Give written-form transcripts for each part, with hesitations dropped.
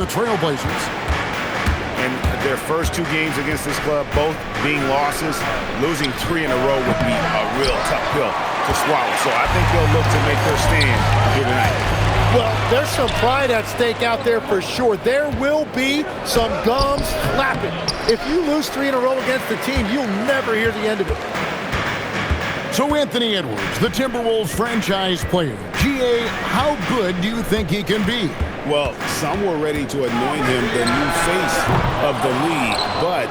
the Trailblazers. And their first 2 games against this club, both being losses, losing 3 in a row would be a real tough pill to swallow. So I think they'll look to make their stand here tonight. Well, there's some pride at stake out there for sure. There will be some gums flapping. If you lose 3 in a row against the team, you'll never hear the end of it. So Anthony Edwards, the Timberwolves franchise player. GA, how good do you think he can be? Well, some were ready to anoint him the new face of the league. But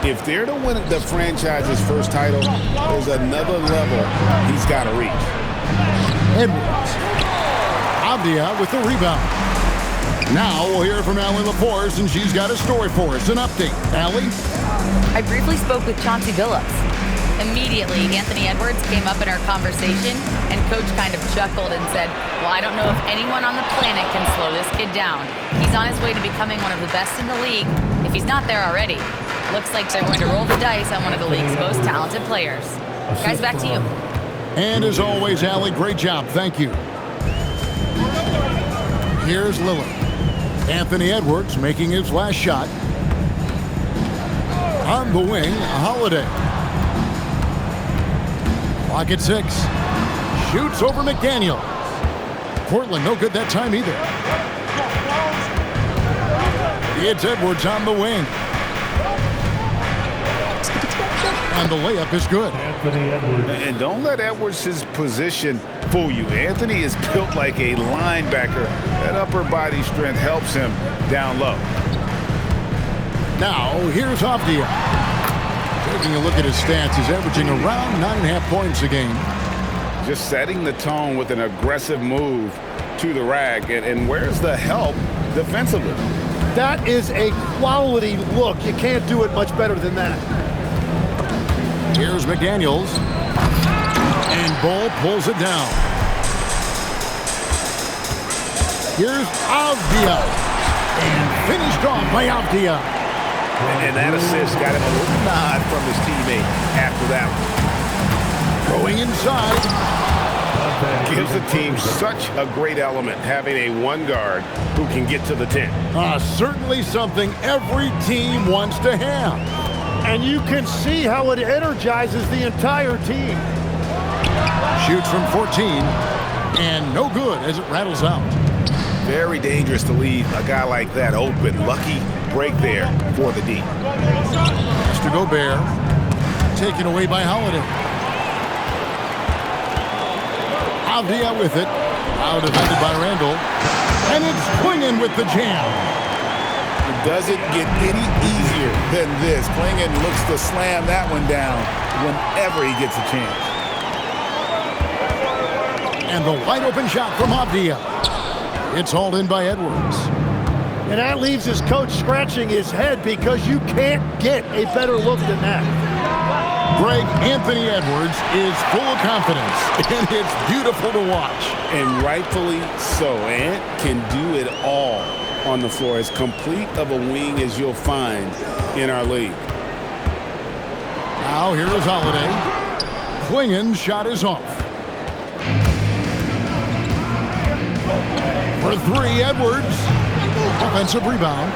if they're to win the franchise's first title, there's another level he's got to reach. Edwards. Avdia with the rebound. Now we'll hear from Allie LaForce, and she's got a story for us. An update. Allie? I briefly spoke with Chauncey Billups. Immediately, Anthony Edwards came up in our conversation, and Coach kind of chuckled and said, well, I don't know if anyone on the planet can slow this kid down. He's on his way to becoming one of the best in the league, if he's not there already. Looks like they're going to roll the dice on one of the league's most talented players. Guys, back to you. And as always, Allie, great job. Thank you. Here's Lillard. Anthony Edwards making his last shot. On the wing, Holiday. Clock at 6. Shoots over McDaniel. Portland no good that time either. It's Edwards on the wing. And the layup is good. And don't let Edwards' position fool you. Anthony is built like a linebacker. That upper body strength helps him down low. Now, here's Avdia. Taking a look at his stats, he's averaging around 9.5 points a game. Just setting the tone with an aggressive move to the rack. And where's the help defensively? That is a quality look. You can't do it much better than that. Here's McDaniels. And Bull pulls it down. Here's Avdia. And finished off by Avdia. And that assist got him a little nod from his teammate after that one. Going inside. Gives the team such a great element having a one guard who can get to the 10. Certainly something every team wants to have. And you can see how it energizes the entire team. Shoots from 14. And no good as it rattles out. Very dangerous to leave a guy like that open. Lucky break there for the D. Mr. Gobert. Taken away by Holiday. Avdia with it. Now defended by Randall. And it's Klingon with the jam. It doesn't get any easier than this. Klingon looks to slam that one down whenever he gets a chance. And the wide open shot from Avdia. It's hauled in by Edwards. And that leaves his coach scratching his head because you can't get a better look than that. Greg, Anthony Edwards is full of confidence, and it's beautiful to watch. And rightfully so. Ant can do it all on the floor. As complete of a wing as you'll find in our league. Now here is Holiday. Klingon's shot is off. For 3, Edwards. Offensive rebound.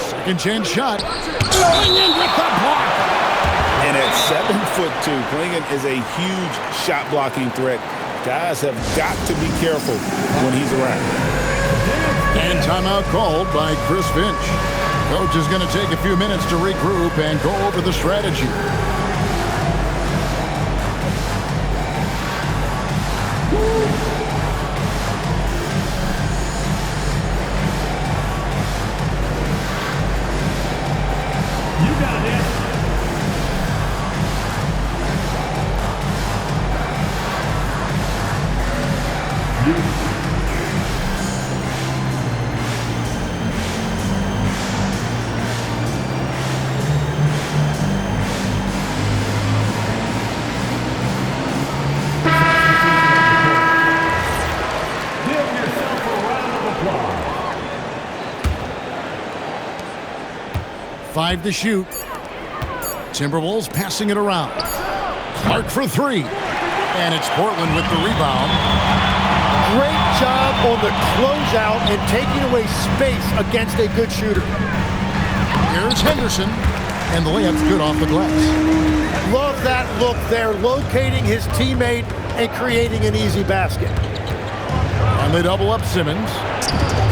Second chance shot. Klingon with the block. And at 7'2", Klingon is a huge shot blocking threat. Guys have got to be careful when he's around. And timeout called by Chris Finch. Coach is going to take a few minutes to regroup and go over the strategy. Five to shoot. Timberwolves passing it around. Clark for 3. And it's Portland with the rebound. Great job on the closeout and taking away space against a good shooter. Here's Henderson, and the layup's good off the glass. Love that look there, locating his teammate and creating an easy basket. And they double up Simmons.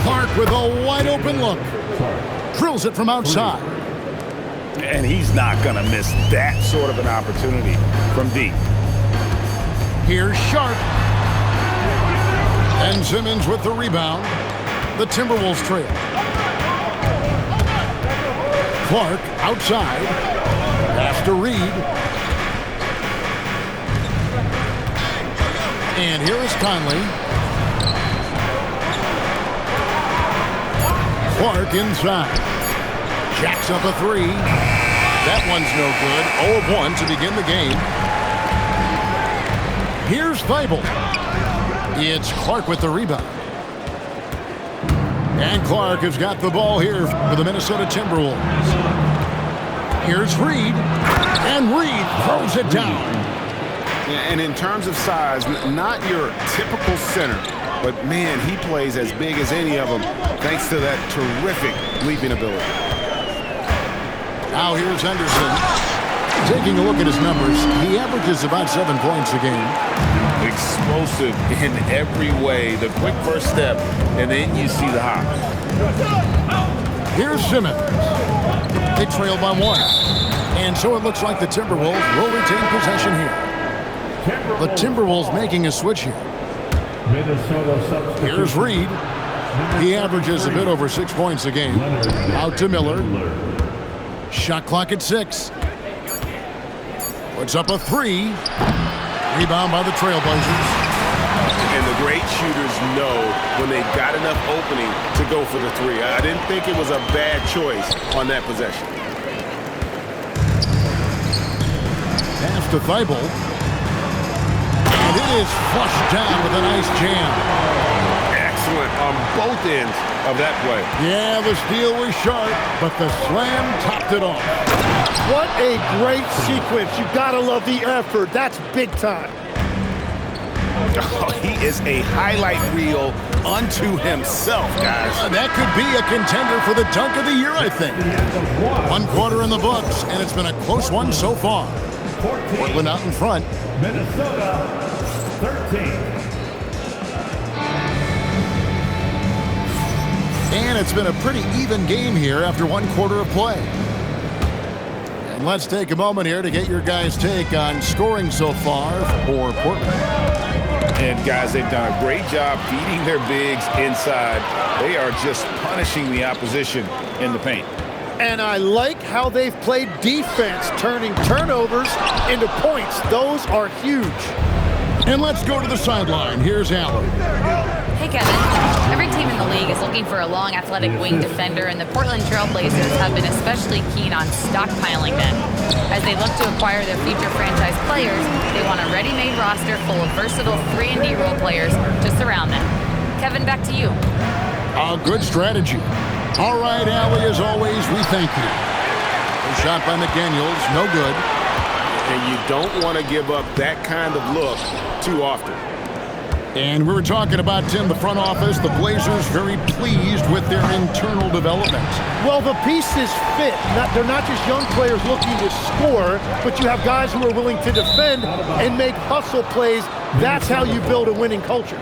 Clark with a wide open look. Drills it from outside. And he's not going to miss that sort of an opportunity from deep. Here's Sharp. And Simmons with the rebound. The Timberwolves trail. Clark outside. Pass to Reed. And here is Conley. Clark inside. Jacks up a three. That one's no good. 0 of 1 to begin the game. Here's Thibault. It's Clark with the rebound. And Clark has got the ball here for the Minnesota Timberwolves. Here's Reed. And Reed throws it down. Yeah, and in terms of size, not your typical center, but man, he plays as big as any of them thanks to that terrific leaping ability. Now here's Henderson. Taking a look at his numbers, he averages about 7 points a game. Explosive in every way. The quick first step, and then you see the hop. Here's Simmons. They trail by 1. And so it looks like the Timberwolves will retain possession here. The Timberwolves making a switch here. Here's Reed. He averages a bit over 6 points a game. Out to Miller. Shot clock at 6. Puts up a 3. Rebound by the Trailblazers. And the great shooters know when they've got enough opening to go for the 3. I didn't think it was a bad choice on that possession. Pass to Thibault. And it is flushed down with a nice jam. Excellent on both ends of that play. Yeah, the steal was sharp, but the slam topped it off. What a great sequence. You gotta love the effort. That's big time. Oh, he is a highlight reel unto himself, guys. That could be a contender for the dunk of the year, I think. 1 quarter in the books, and it's been a close one so far. Portland out in front. Minnesota 13. And it's been a pretty even game here after 1 quarter of play. And let's take a moment here to get your guys' take on scoring so far for Portland. And guys, they've done a great job feeding their bigs inside. They are just punishing the opposition in the paint. And I like how they've played defense, turning turnovers into points. Those are huge. And let's go to the sideline. Here's Allen. Hey, Kevin. Every team in the league is looking for a long, athletic wing defender, and the Portland Trailblazers have been especially keen on stockpiling them. As they look to acquire their future franchise players, they want a ready-made roster full of versatile 3-and-D role players to surround them. Kevin, back to you. A good strategy. All right, Allie, as always, we thank you. A shot by McDaniels, no good. And you don't want to give up that kind of look too often. And we were talking about, Tim, the front office, the Blazers very pleased with their internal development. Well, the pieces fit. They're not just young players looking to score, but you have guys who are willing to defend and make hustle plays. That's how you build a winning culture.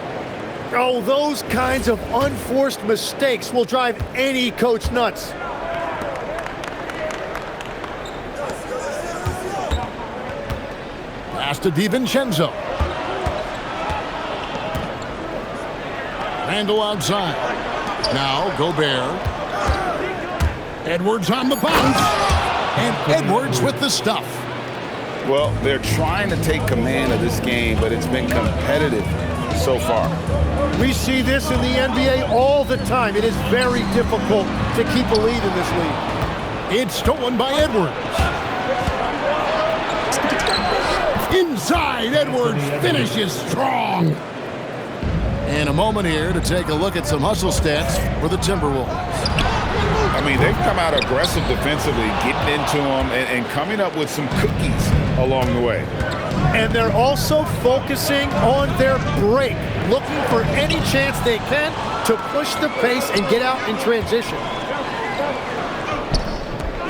Oh, those kinds of unforced mistakes will drive any coach nuts. Pass to DiVincenzo. Randall outside. Now Gobert. Edwards on the bounce. And Edwards with the stuff. Well, they're trying to take command of this game, but it's been competitive so far. We see this in the NBA all the time. It is very difficult to keep a lead in this league. It's stolen by Edwards. Inside, Edwards finishes strong. And a moment here to take a look at some hustle stats for the Timberwolves. I mean, they've come out aggressive defensively, getting into them and coming up with some cookies along the way. And they're also focusing on their break. looking for any chance they can to push the pace and get out in transition.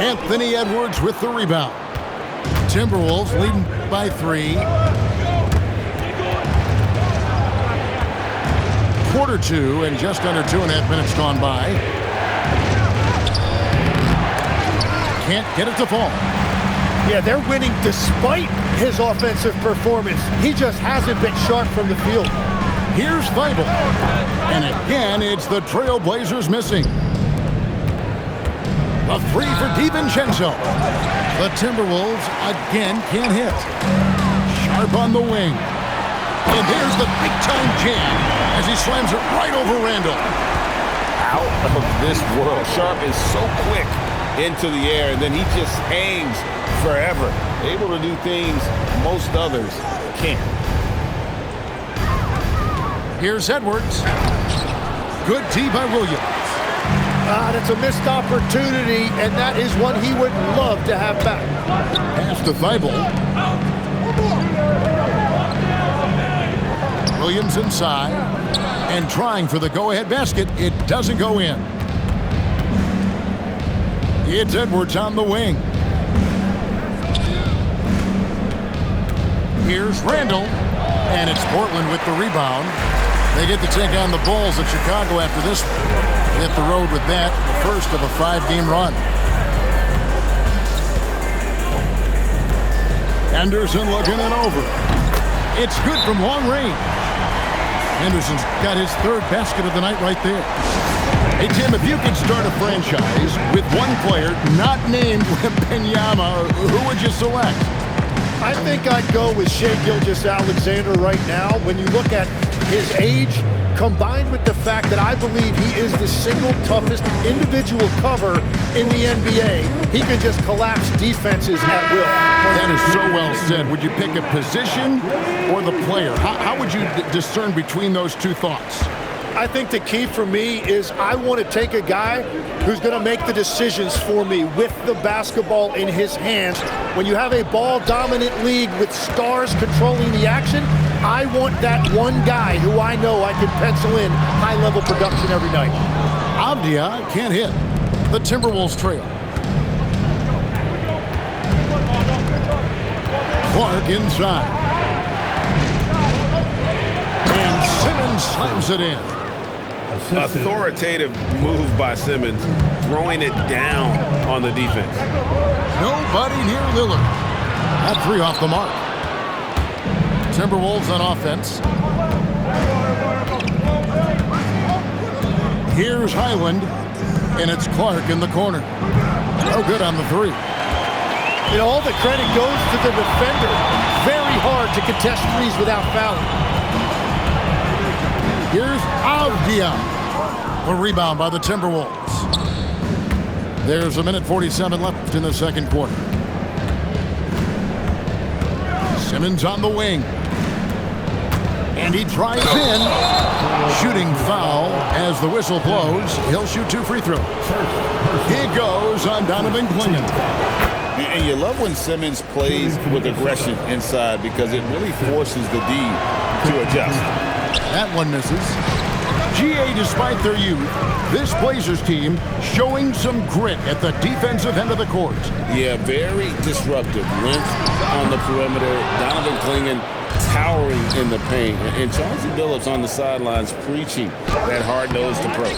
Anthony Edwards with the rebound. Timberwolves leading by 3. Quarter 2 and just under 2.5 minutes gone by. Can't get it to fall. Yeah, they're winning despite his offensive performance. He just hasn't been sharp from the field. Here's Thibault. And again, it's the Trailblazers missing. A 3 for DiVincenzo. The Timberwolves again can't hit. Sharp on the wing. And there's the big-time jam as he slams it right over Randall. Out of this world. Sharp is so quick into the air, and then he just hangs forever. Able to do things most others can't. Here's Edwards. Good D by Williams. That's a missed opportunity, and that is one he would love to have back. Pass to Thibault. Williams inside and trying for the go-ahead basket. It doesn't go in. It's Edwards on the wing. Here's Randall, and it's Portland with the rebound. They get to take on the Bulls of Chicago after this. Hit the road with that, the first of a 5-game run. Henderson looking it over. It's good from long range. Henderson's got his 3rd basket of the night right there. Hey, Tim, if you could start a franchise with one player not named Wembanyama, who would you select? I think I'd go with Shai Gilgeous-Alexander right now. When you look at his age, combined with the fact that I believe he is the single toughest individual cover in the NBA, he can just collapse defenses at will. That is so well said. Would you pick a position or the player? How would you discern between those two thoughts? I think the key for me is I want to take a guy who's going to make the decisions for me with the basketball in his hands. When you have a ball-dominant league with stars controlling the action, I want that one guy who I know I can pencil in high-level production every night. Avdia can't hit. The Timberwolves trail. Clark inside. And Simmons slams it in. Authoritative move by Simmons, throwing it down on the defense. Nobody near Lillard. That 3 off the mark. Timberwolves on offense. Here's Highland, and it's Clark in the corner. No good on the 3. You know, all the credit goes to the defender. Very hard to contest threes without fouling. Here's Avdia. A rebound by the Timberwolves. There's 1:47 left in the second quarter. Simmons on the wing. And he drives in. Shooting foul as the whistle blows. He'll shoot 2 free throws. He goes on Donovan Clingan. And you love when Simmons plays with aggression inside because it really forces the D to adjust. That one misses. GA, despite their youth, this Blazers team showing some grit at the defensive end of the court. Yeah, very disruptive. Length on the perimeter. Donovan Clingan towering in the paint. And Chauncey Billups on the sidelines preaching that hard-nosed approach.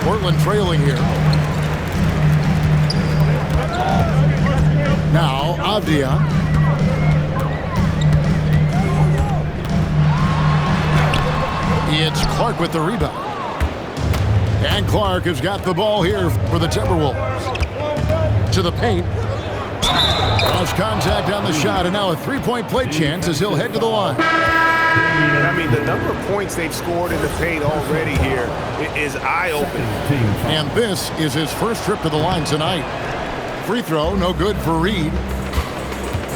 Portland trailing here. Now, Avdia. It's Clark with the rebound. And Clark has got the ball here for the Timberwolves. To the paint. Cross contact on the shot, and now a 3-point play chance as he'll head to the line. I mean, the number of points they've scored in the paint already here is eye-opening. And this is his first trip to the line tonight. Free throw, no good for Reed.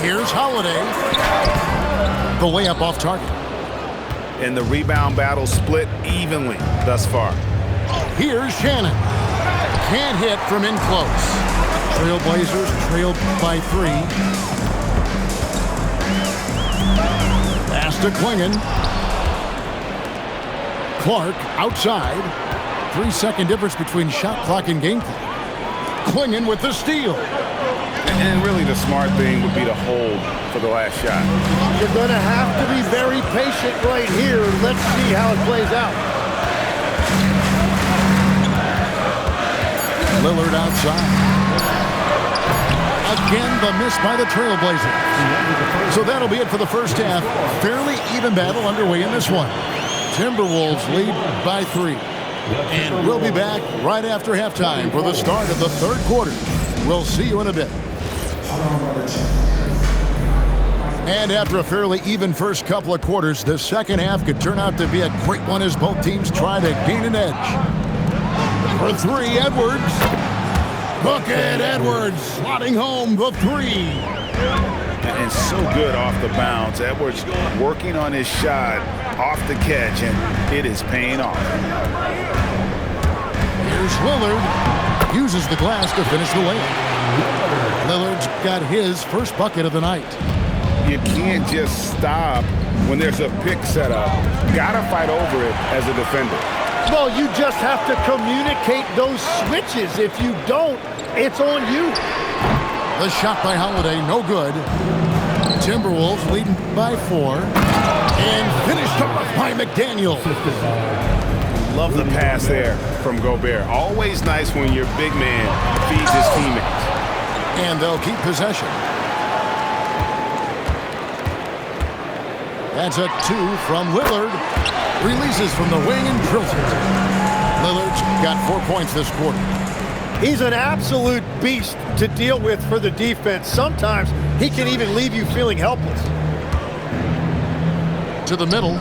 Here's Holiday. The layup off target. And the rebound battle split evenly thus far. Here's Shannon. Can't hit from in close. Trailblazers trailed by 3. Pass to Clingan. Clark outside. 3-second difference between shot clock and game clock. Clingan with the steal. And really the smart thing would be to hold for the last shot. You're going to have to be very patient right here. Let's see how it plays out. Lillard outside. Again, the miss by the Trailblazers. So that'll be it for the first half. Fairly even battle underway in this one. Timberwolves lead by 3. And we'll be back right after halftime for the start of the third quarter. We'll see you in a bit. And after a fairly even first couple of quarters, the second half could turn out to be a great one as both teams try to gain an edge. For 3, Edwards. Bucket Edwards slotting home the 3. And so good off the bounce. Edwards working on his shot off the catch, and it is paying off. Here's Lillard. Uses the glass to finish the layup. Lillard's got his first bucket of the night. You can't just stop when there's a pick set up. Gotta fight over it as a defender. Well, you just have to communicate those switches. If you don't, it's on you. The shot by Holiday, no good. Timberwolves leading by 4. And finished off by McDaniel. Love the pass there from Gobert. Always nice when your big man feeds his teammates. And they'll keep possession. That's a 2 from Lillard. Releases from the wing and drills it. Lillard's got 4 points this quarter. He's an absolute beast to deal with for the defense. Sometimes he can even leave you feeling helpless. To the middle.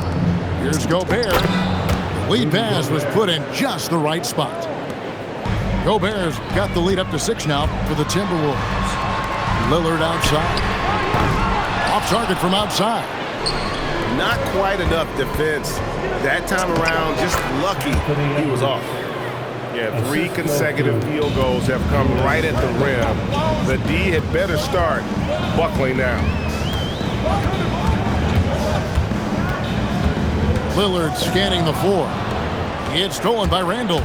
Here's Gobert. The lead pass was put in just the right spot. Gobert's got the lead up to 6 now for the Timberwolves. Lillard outside. Off target from outside. Not quite enough defense that time around. Just lucky he was off. Yeah, 3 consecutive field goals have come right at the rim. The D had better start buckling down. Lillard scanning the floor. It's stolen by Randall.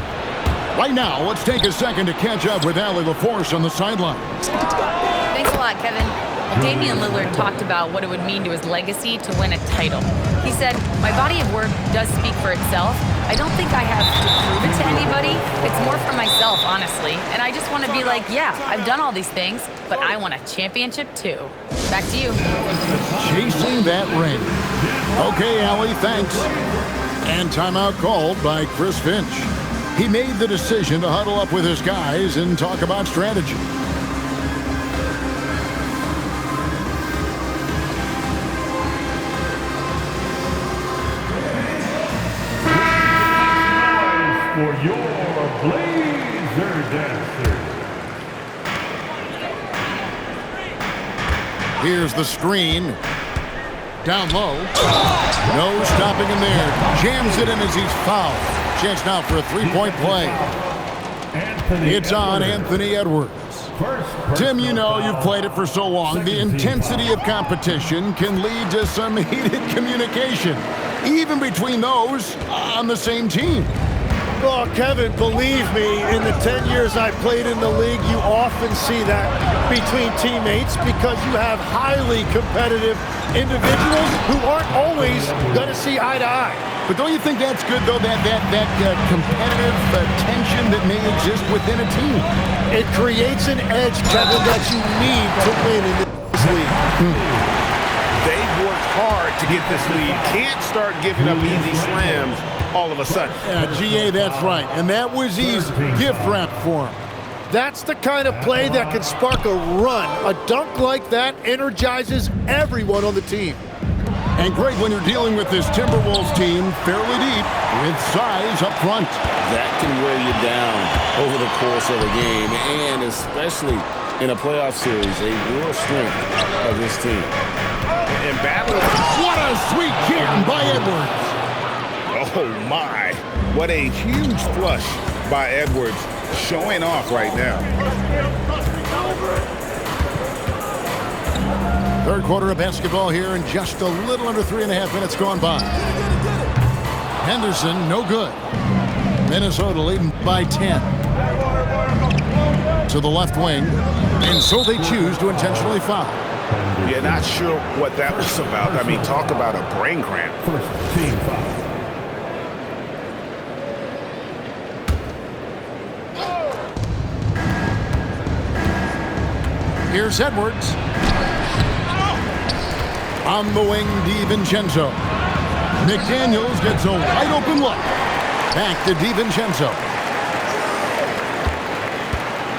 Right now, let's take a second to catch up with Allie LaForce on the sideline. Thanks a lot, Kevin. Well, Damian Lillard talked about what it would mean to his legacy to win a title. He said, "My body of work does speak for itself. I don't think I have to prove it to anybody. It's more for myself, honestly. And I just want to be like, yeah, I've done all these things, but I want a championship too." Back to you. Chasing that ring. Okay, Allie, thanks. And timeout called by Chris Finch. He made the decision to huddle up with his guys and talk about strategy. For your Blazer Dancers. Here's the screen. Down low. No stopping him there. Jams it in as he's fouled. Chance now for a 3-point play. It's on Anthony Edwards. Tim, you know you've played it for so long. The intensity of competition can lead to some heated communication, even between those on the same team. Oh, Kevin, believe me, in the 10 years I played in the league, you often see that between teammates because you have highly competitive individuals who aren't always going to see eye to eye. But don't you think that's good, though, that competitive tension that may exist within a team? It creates an edge, Kevin, that you need to win in this league. They've worked hard to get this lead. Can't start giving up easy slams all of a sudden. Yeah, GA, that's right. And that was easy. Gift wrap for him. That's the kind of play that can spark a run. A dunk like that energizes everyone on the team. And great when you're dealing with this Timberwolves team fairly deep with size up front. That can wear you down over the course of a game, and especially in a playoff series, a real strength of this team. And battling. What a sweet jam by Edwards. Oh, my. What a huge flush by Edwards, showing off right now. Third quarter of basketball here, and just a little under 3.5 minutes gone by. Henderson, no good. Minnesota leading by 10. To the left wing, and so they choose to intentionally foul. Yeah, not sure what that was about. I mean, talk about a brain cramp. First team foul. Here's Edwards. On the wing, DiVincenzo. McDaniels gets a wide open look. Back to DiVincenzo.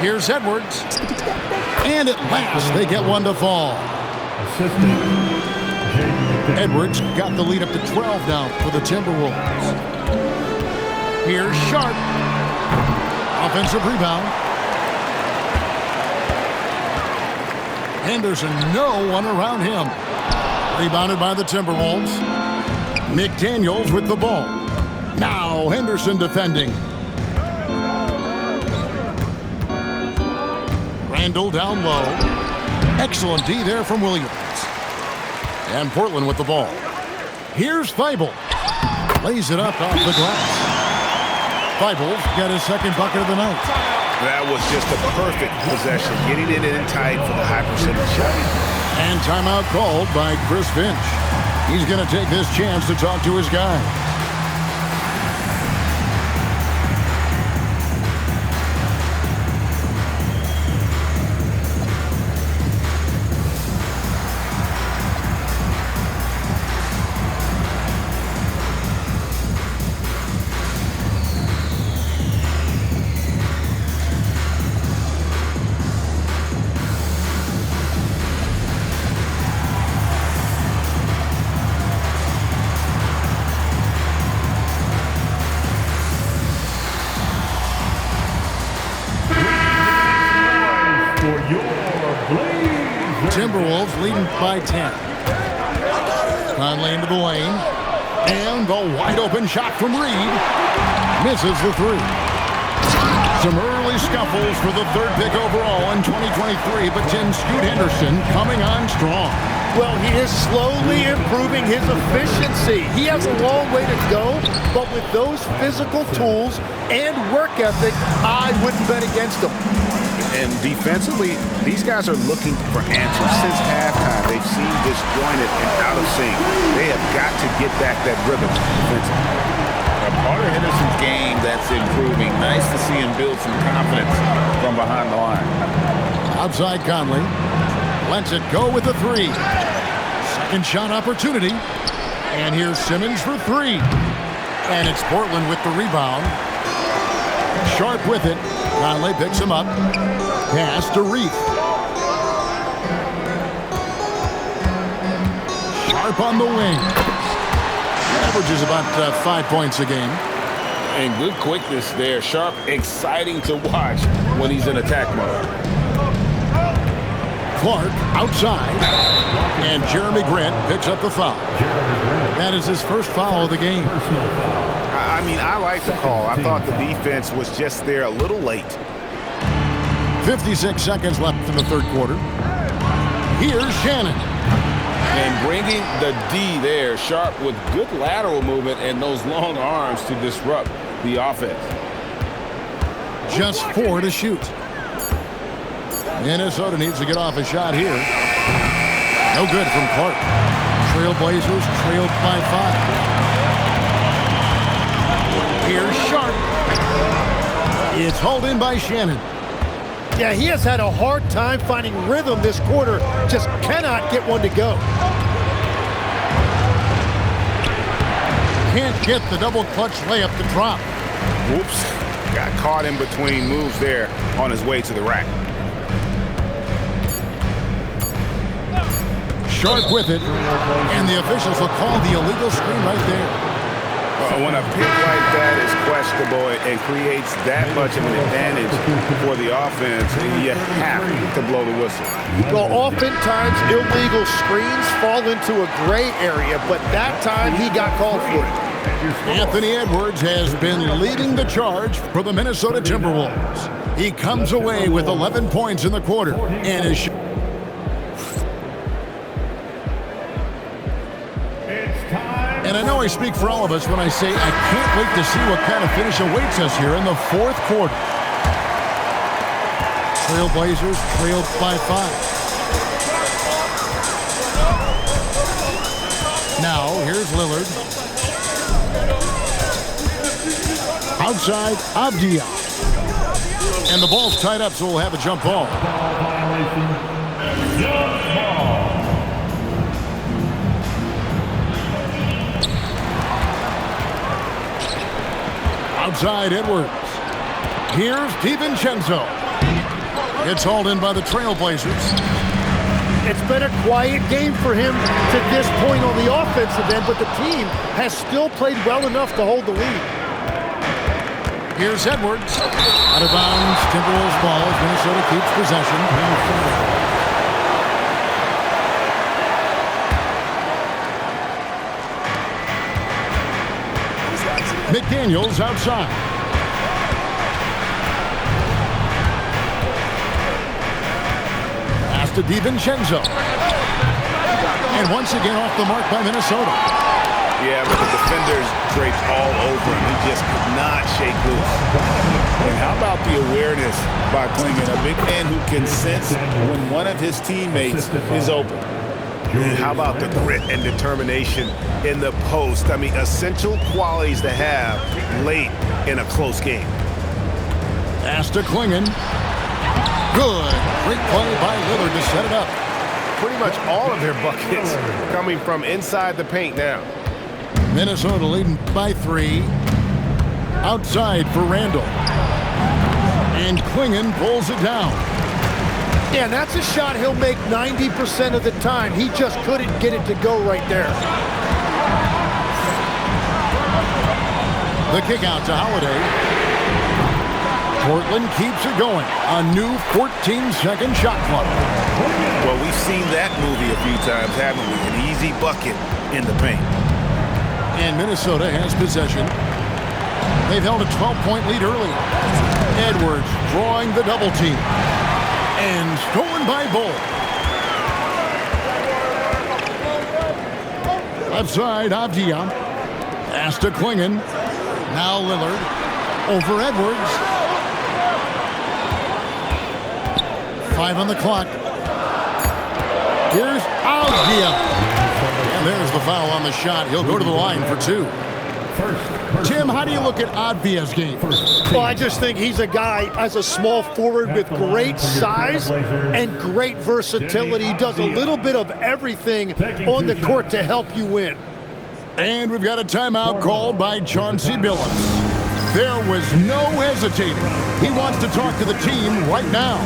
Here's Edwards. And at last, they get one to fall. Assistant. Edwards got the lead up to 12 now for the Timberwolves. Here's Sharp. Offensive rebound. Henderson, no one around him. Rebounded by the Timberwolves. McDaniels with the ball. Now Henderson defending. Randall down low. Excellent D there from Williams. And Portland with the ball. Here's Thibault. Lays it up off the glass. Thibault got his second bucket of the night. That was just a perfect possession, getting it in tight for the high percentage shot. And timeout called by Chris Finch. He's going to take this chance to talk to his guy. Timberwolves leading by 10. Conley into the lane. And the wide open shot from Reed. Misses the three. Some early scuffles for the third pick overall in 2023, but Scoot Henderson coming on strong. Well, he is slowly improving his efficiency. He has a long way to go, but with those physical tools and work ethic, I wouldn't bet against him. And defensively, these guys are looking for answers since halftime. They've seen disjointed and out of sync. They have got to get back that rhythm defensively. A part of Henderson's game that's improving. Nice to see him build some confidence from behind the line. Outside Conley. Lets it go with the three. Second shot opportunity. And here's Simmons for three. And it's Portland with the rebound. Sharp with it. Conley picks him up. Pass to Reed. Sharp on the wing. Averages about 5 points a game. And good quickness there. Sharp, exciting to watch when he's in attack mode. Clark outside. And Jeremy Grant picks up the foul. That is his first foul of the game. I mean, I like the call. I thought the defense was just there a little late. 56 seconds left in the third quarter. Here's Shannon. And bringing the D there. Sharp with good lateral movement and those long arms to disrupt the offense. Just 4 to shoot. Minnesota needs to get off a shot here. No good from Clark. Trailblazers trailed by 5. Here's Sharp. It's hauled in by Shannon. Yeah, he has had a hard time finding rhythm this quarter. Just cannot get one to go. Can't get the double clutch layup to drop. Whoops. Got caught in between moves there on his way to the rack. Sharp with it. And the officials will call the illegal screen right there. When a pick like that is questionable and creates that much of an advantage for the offense, you have to blow the whistle. Well, oftentimes illegal screens fall into a gray area, but that time he got called for it. Anthony Edwards has been leading the charge for the Minnesota Timberwolves. He comes away with 11 points in the quarter and is... And I know know I speak for all of us when I say I can't wait to see what kind of finish awaits us here in the fourth quarter. Trailblazers trailed by 5. Now, here's Lillard. Outside, Avdia. And the ball's tied up, so we'll have a jump ball. Outside, Edwards. Here's DiVincenzo. It's hauled in by the Trailblazers. It's been a quiet game for him to this point on the offensive end, but the team has still played well enough to hold the lead. Here's Edwards. Out of bounds, Timberwolves ball as Minnesota keeps possession. McDaniels outside. Pass to DiVincenzo. And once again off the mark by Minnesota. Yeah, but the defenders draped all over him. He just could not shake loose. And how about the awareness by Clingan, a big man who can sense when one of his teammates is open. And how about the grit and determination in the post? I mean, essential qualities to have late in a close game. Pass to Clingan. Good. Great play by Lillard to set it up. Pretty much all of their buckets coming from inside the paint now. Minnesota leading by 3. Outside for Randall. And Clingan pulls it down. Yeah, that's a shot he'll make 90% of the time. He just couldn't get it to go right there. The kick out to Holiday. Portland keeps it going. A new 14-second shot clock. Well, we've seen that movie a few times, haven't we? An easy bucket in the paint. And Minnesota has possession. They've held a 12-point lead early. Edwards drawing the double team. And stolen by Bull. Left side, Avdia. Pass to Clingan. Now Lillard. Over Edwards. 5 on the clock. Here's Avdia. And there's the foul on the shot. He'll go to the line for 2. Tim, how do you look at Avdia's game? Well, I just think he's a guy as a small forward with great size and great versatility. He does a little bit of everything on the court to help you win. And we've got a timeout called by Chauncey Billups. There was no hesitating. He wants to talk to the team right now.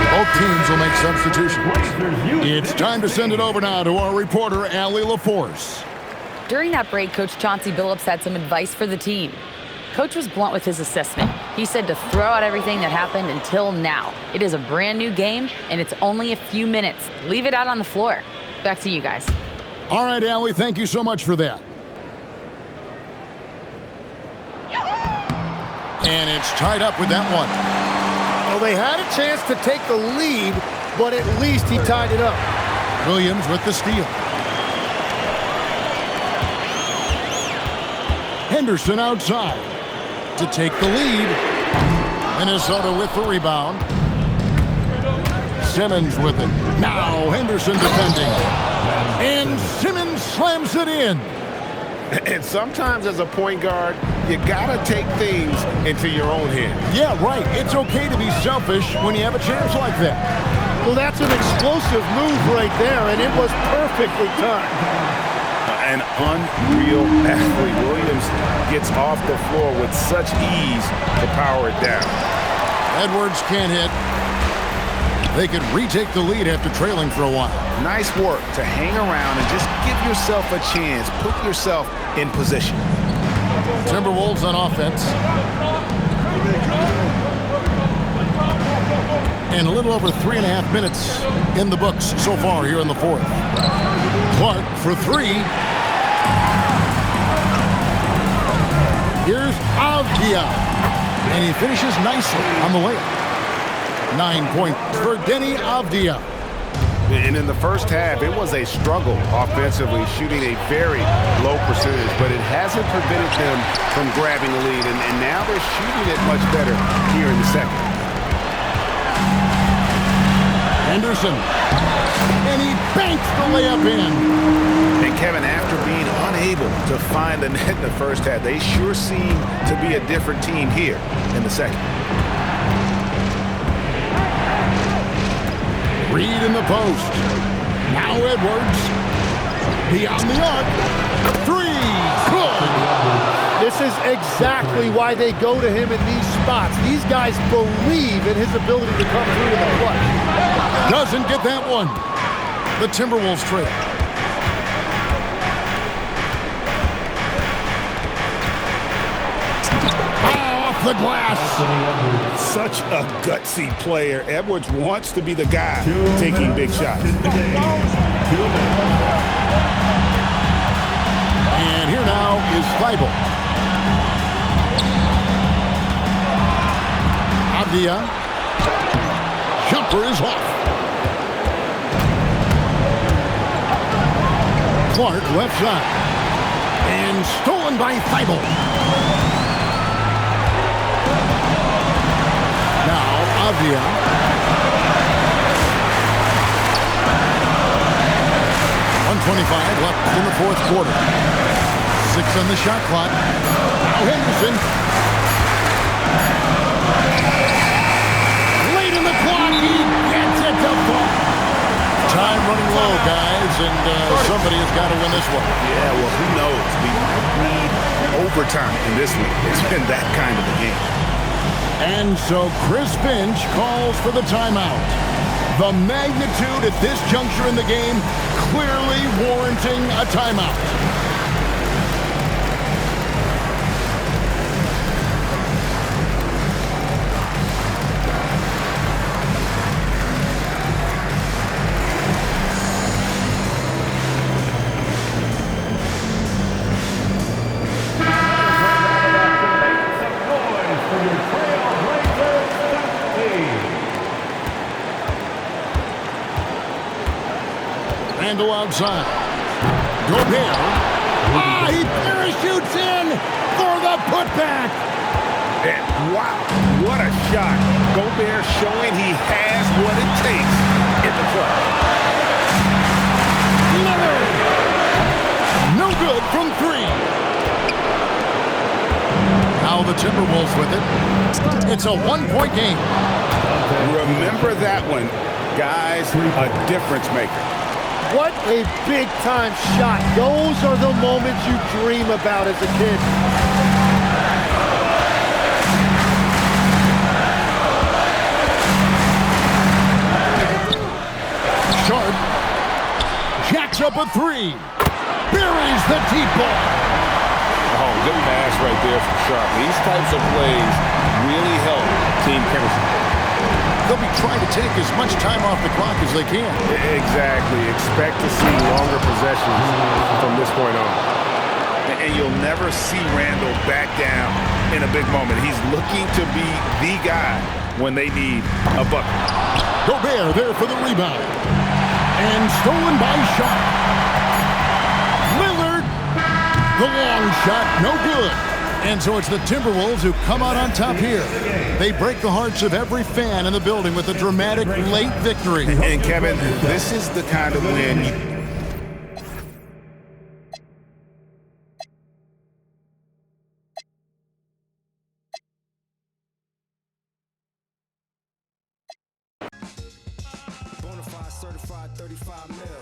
Both teams will make substitutions. It's time to send it over now to our reporter, Allie LaForce. During that break, Coach Chauncey Billups had some advice for the team. Coach was blunt with his assessment. He said to throw out everything that happened until now. It is a brand new game, and it's only a few minutes. Leave it out on the floor. Back to you guys. All right, Allie, thank you so much for that. And it's tied up with that one. Well, they had a chance to take the lead, but at least he tied it up. Williams with the steal. Henderson outside to take the lead. Minnesota with the rebound. Simmons with it. Now Henderson defending. And Simmons slams it in. And sometimes as a point guard, you gotta take things into your own hands. Yeah, right. It's okay to be selfish when you have a chance like that. Well, that's an explosive move right there, and it was perfectly timed. An unreal athlete. Williams gets off the floor with such ease to power it down. Edwards can't hit. They could retake the lead after trailing for a while. Nice work to hang around and just give yourself a chance. Put yourself in position. Timberwolves on offense. And a little over 3.5 minutes in the books so far here in the fourth. Clark for three. Here's Avdia. And he finishes nicely on the layup. 9 points for Deni Avdia. And in the first half, it was a struggle offensively, shooting a very low percentage, but it hasn't prevented them from grabbing the lead. And now they're shooting it much better here in the second. Henderson. And he banks the layup in. And Kevin, after being unable to find the net in the first half, they sure seem to be a different team here in the second. Reed in the post. Now Edwards. Beyond the arc. Three. Good. This is exactly why they go to him in these spots. These guys believe in his ability to come through in the clutch. Doesn't get that one. The Timberwolves trail. Off the glass. Such a gutsy player. Edwards wants to be the guy taking big shots. And here now is Thibault. Avdia. Jumper is off. Clark left side. And stolen by Thibault. Now Avdia. 1:25 left in the fourth quarter. 6 on the shot clock. Now Henderson. Late in the clock. He gets it to fall. Time running low, guys, and somebody has got to win this one. Yeah, well, who knows? We need overtime in this one. It's been that kind of a game. And so Chris Finch calls for the timeout. The magnitude at this juncture in the game clearly warranting a timeout. Randall outside. Gobert. He parachutes in for the putback. And wow, what a shot. Gobert showing he has what it takes in the clutch. Lillard. No good from three. Now the Timberwolves with it. It's a 1-point game. Remember that one, guys, a difference maker. What a big-time shot. Those are the moments you dream about as a kid. Sharp jacks up a three. Buries the deep ball. Oh, good pass right there from Sharp. These types of plays really help team chemistry. They'll be trying to take as much time off the clock as they can. Exactly. Expect to see longer possessions from this point on. And you'll never see Randall back down in a big moment. He's looking to be the guy when they need a bucket. Gobert there for the rebound. And stolen by Sharp. Lillard. The long shot, no good. And so it's the Timberwolves who come out on top here. They break the hearts of every fan in the building with a dramatic late victory. And Kevin, this is the kind of win 5 mil.